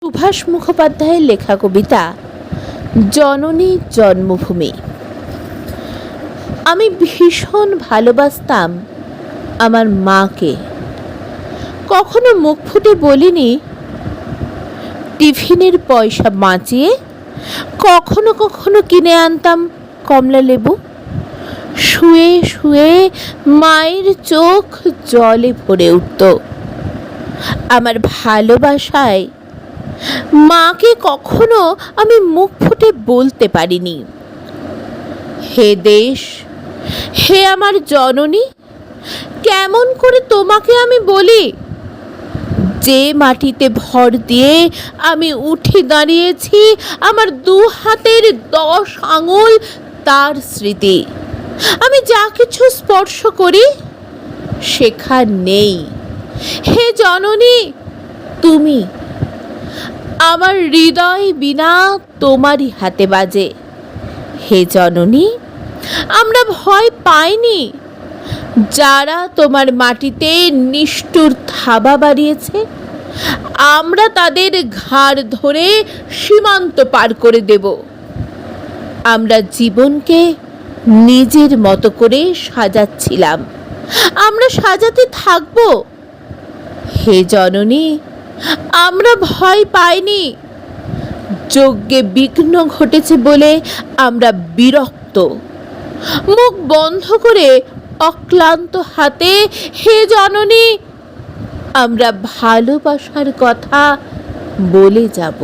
সুভাষ মুখোপাধ্যায়ের লেখা কবিতা জননী জন্মভূমি। আমি ভীষণ ভালোবাসতাম আমার মাকে। কখনো মুখ ফুটে বলিনি, টিফিনের পয়সা বাঁচিয়ে কখনো কখনো কিনে আনতাম কমলা লেবু। শুয়ে শুয়ে মায়ের চোখ জলে ভরে উঠত। আমার ভালোবাসায় মাকে কখনো আমি মুখ ফুটে বলতে পারিনি, হে দেশ, হে আমার জননী, কেমন করে তোমাকে আমি বলি? যে মাটিতে ভর দিয়ে আমি উঠে দাঁড়িয়েছি, আমার দু হাতের 10 আঙুল তার স্মৃতি। আমি যা কিছু স্পর্শ করি শেখা নেই। হে জননী, তুমি আমার হৃদয় বিনা তোমারই হাতে বাজে। হে জননী, আমরা ভয় পাইনি যারা তোমার মাটিতে নিষ্ঠুর থাবা বাড়িয়েছে। আমরা তাদের ঘাড় ধরে সীমান্ত পার করে দেব। আমরা জীবনকে নিজের মতো করে সাজাচ্ছিলাম, আমরা সাজাতে থাকব। হে জননী, আমরা ভয় পাইনি। যজ্ঞে বিঘ্ন ঘটেছে বলে আমরা বিরক্ত। মুখ বন্ধ করে অক্লান্ত হাতে, হে জননী, আমরা ভালোবাসার কথা বলে যাব।